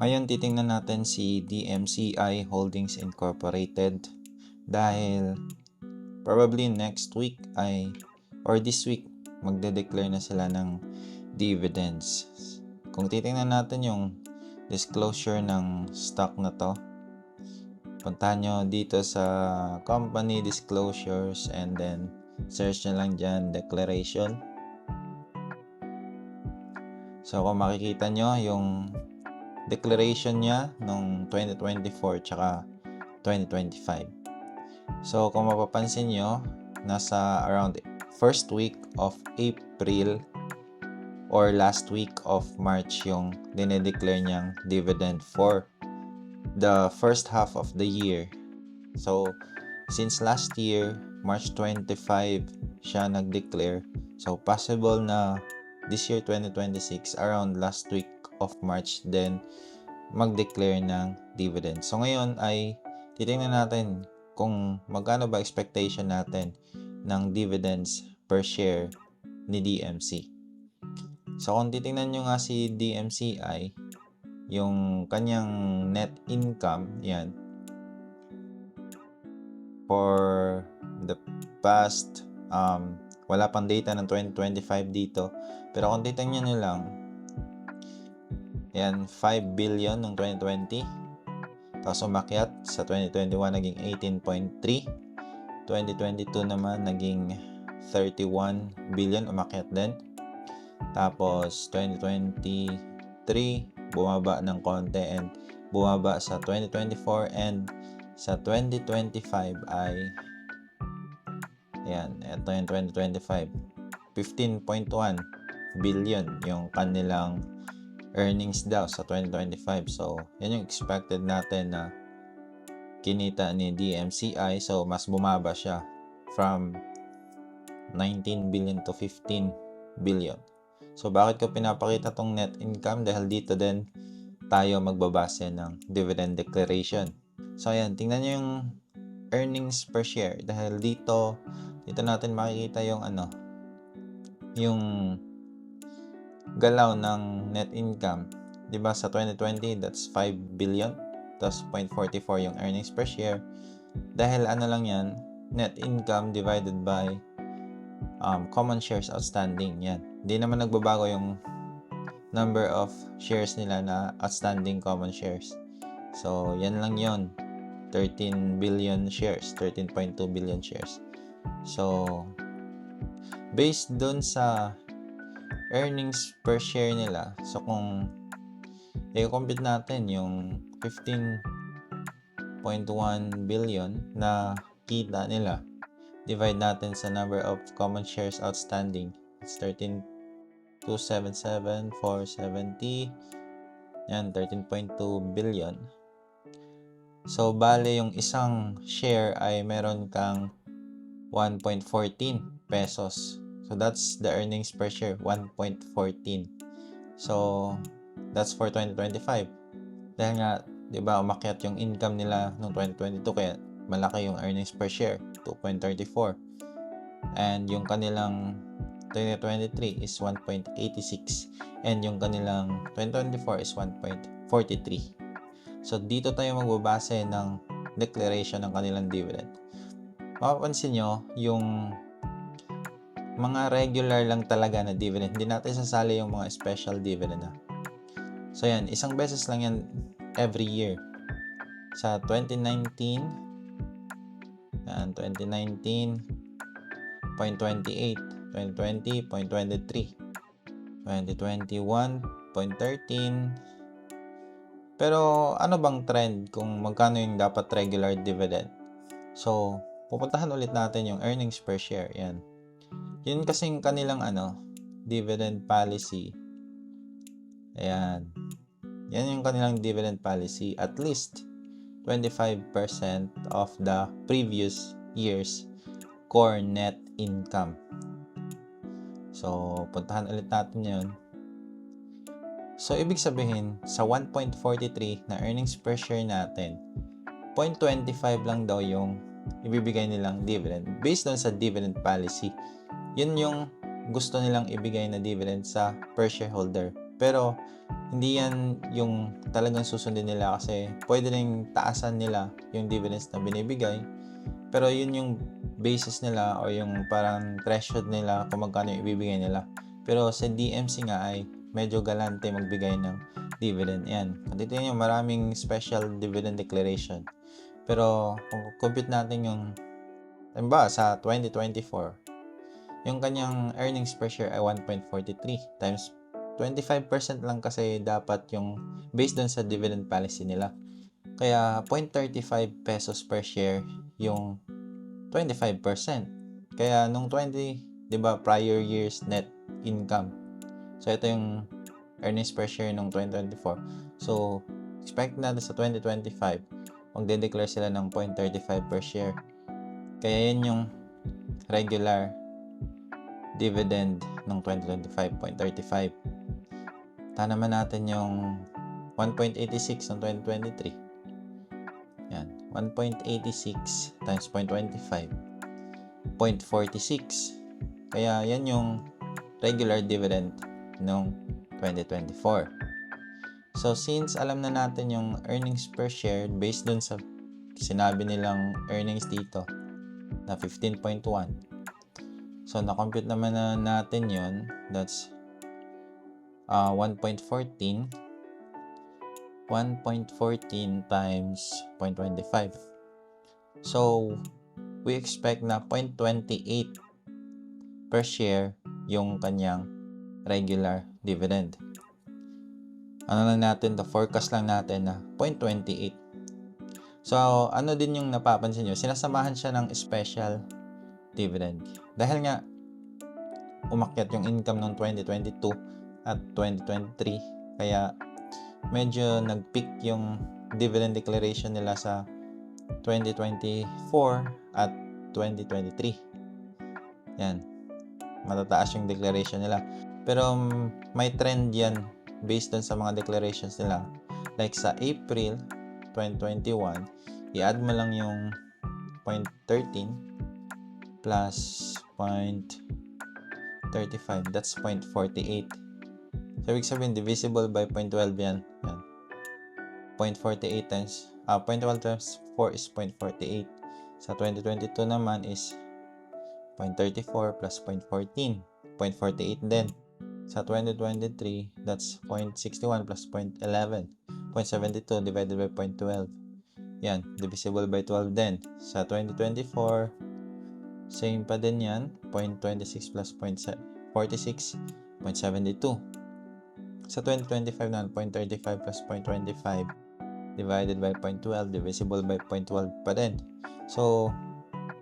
Ngayon titingnan natin si DMCI Holdings Incorporated dahil probably next week or this week magde-declare na sila ng dividends. Kung titingnan natin yung disclosure ng stock na to, puntahan nyo dito sa company disclosures and then search nyo lang dyan declaration. So kung makikita nyo yung declaration niya noong 2024 tsaka 2025. So kung mapapansin nyo, nasa around first week of April or last week of March yung dinedeclare niyang dividend for the first half of the year. So since last year, March 25 siya nag-declare. So possible na this year 2026 around last week of March then mag-declare ng dividend. So ngayon ay titingnan natin kung magkano ba expectation natin ng dividends per share ni DMC. So kung titingnan nyo nga si DMCI, yung kanyang net income, yan, for the past, wala pang data ng 2025 dito, pero kung titingnan nyo lang, yan, 5 billion noong 2020. Tapos umakyat sa 2021 naging 18.3. 2022 naman naging 31 billion, umakyat din. Tapos 2023 bumaba ng konti and bumaba sa 2024 and sa 2025 ay yan, ito yung 2025. 15.1 billion yung kanilang earnings daw sa 2025. So, yan yung expected natin na kinita ni DMCI. So, mas bumaba siya from 19 billion to 15 billion. So, bakit ko pinapakita tong net income? Dahil dito din tayo magbabase ng dividend declaration. So, ayan, tingnan nyo yung earnings per share. Dahil dito natin makikita yung yung galaw ng net income. 'Di ba sa 2020 that's 5 billion, tapos 0.44 yung earnings per share. Dahil lang yan, net income divided by common shares outstanding. Yan. Hindi naman nagbabago yung number of shares nila na outstanding common shares. So, yan lang yon. 13 billion shares, 13.2 billion shares. So, based dun sa earnings per share nila, so kung i-compute natin yung 15.1 billion na kita nila, divide natin sa number of common shares outstanding, it's 13,277,470, yan, 13.2 billion. So, bale yung isang share ay meron kang 1.14 pesos. So, that's the earnings per share, 1.14. So, that's for 2025. Dahil nga, di ba, umakyat yung income nila noong 2022, kaya malaki yung earnings per share, 2.34. And yung kanilang 2023 is 1.86. And yung kanilang 2024 is 1.43. So, dito tayo magbabase ng declaration ng kanilang dividend. Mapapansin nyo, yung mga regular lang talaga na dividend, hindi natin sasali yung mga special dividend na. So, yan, isang beses lang yan every year. Sa 2019, yan, 2019, 0.28, 2020, 0.23, 2021, 0.13. Pero ano bang trend kung magkano yung dapat regular dividend? So, pupuntahan ulit natin yung earnings per share. Yan. Yun kasing kanilang dividend policy. Ayan. Yan yung kanilang dividend policy. At least 25% of the previous year's core net income. So, puntahan ulit natin yun. So, ibig sabihin, sa 1.43 na earnings per share natin, 0.25 lang daw yung ibibigay nilang dividend based on sa dividend policy. Yun yung gusto nilang ibigay na dividend sa per shareholder Pero hindi yan yung talagang susundin nila kasi pwede ring taasan nila yung dividends na binibigay. Pero yun yung basis nila o yung parang threshold nila kung magkano yung ibibigay nila. Pero sa DMC nga ay medyo galante magbigay ng dividend. Yan. Kung titignan nyo, maraming special dividend declaration. Pero kung compute natin yung sa 2024, yung kanyang earnings per share ay 1.43 times 25% lang kasi dapat yung based dun sa dividend policy nila. Kaya 0.35 pesos per share yung 25%. Kaya nung 'di ba, prior year's net income. So ito yung earnings per share nung 2024. So expect natin sa 2025, magde-declare sila ng 0.35 per share. Kaya yan yung regular dividend ng 2025, 0.35. Naman natin yung 1.86 ng 2023. Yan, 1.86 times 0.25, 0.46. Kaya yan yung regular dividend ng 2024. So since alam na natin yung earnings per share based dun sa sinabi nilang earnings dito na 15.1. So na-compute naman na natin yun. That's 1.14 times 0.25. So we expect na 0.28 per share yung kanyang regular dividend. Ano lang natin, the forecast lang natin na 0.28. So ano din yung napapansin nyo, sinasamahan siya ng special dividend. Dahil nga umakyat yung income ng 2022 at 2023, kaya medyo nag-peak yung dividend declaration nila sa 2024 at 2023. Yan, matataas yung declaration nila. Pero may trend yan based on sa mga declarations nila. Like sa April 2021, i-add mo lang yung 0.13 plus 0.35, that's 0.48. So ibig sabihin divisible by 0.12 yan. 0.48 times 0.12 times 4 is 0.48. Sa 2022 naman is 0.34 plus 0.14, 0.48 din. Sa 2023, that's 0.61 plus 0.11, 0.72 divided by 0.12. Yan, divisible by 12 din. Sa 2024, same pa din yan, 0.26 plus 0.46, 0.72. Sa 2025 naman, 0.35 plus 0.25 divided by 0.12, divisible by 0.12 pa din. So,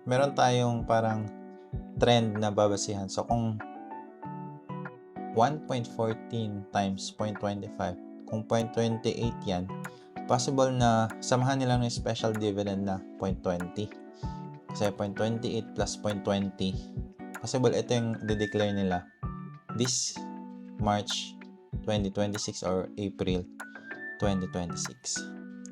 meron tayong parang trend na babasihan. So, kung 1.14 times 0.25, kung 0.28 yan, possible na samahan nila ng special dividend na 0.20. Kasi 0.28 plus 0.20, possible ito yung de-declare nila this March 2026 or April 2026.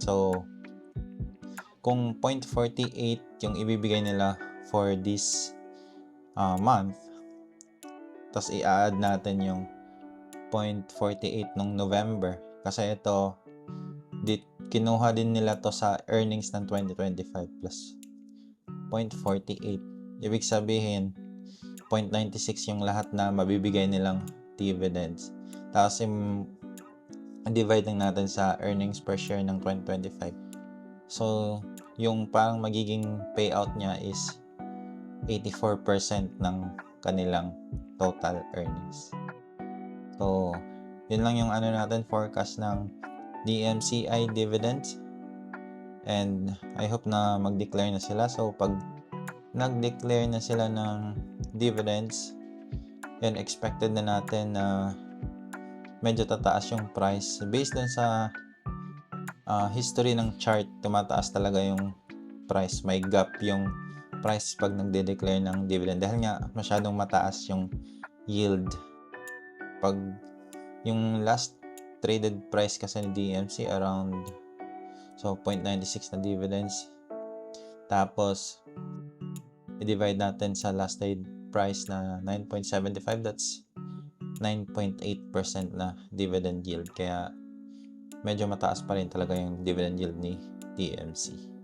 So, kung 0.48 yung ibibigay nila for this month, tapos i-add natin yung 0.48 nung November, kasi ito kinuha din nila to sa earnings ng 2025 plus 0.48. Ibig sabihin 0.96 yung lahat na mabibigay nilang dividends. Tapos divide lang natin sa earnings per share ng 2025. So, yung parang magiging payout niya is 84% ng kanilang total earnings. So, yun lang yung natin forecast ng DMCI dividends. And I hope na mag-declare na sila. So, pag nag-declare na sila ng dividends, yan, expected na natin na medyo tataas yung price. Based dun sa history ng chart, tumataas talaga yung price. May gap yung price pag nagde-declare ng dividend. Dahil nga masyadong mataas yung yield. Pag yung last traded price kasi ni DMC around 0.96 na dividends. Tapos i-divide natin sa last trade price na 9.75, that's 9.8% na dividend yield. Kaya medyo mataas pa rin talaga yung dividend yield ni TMC.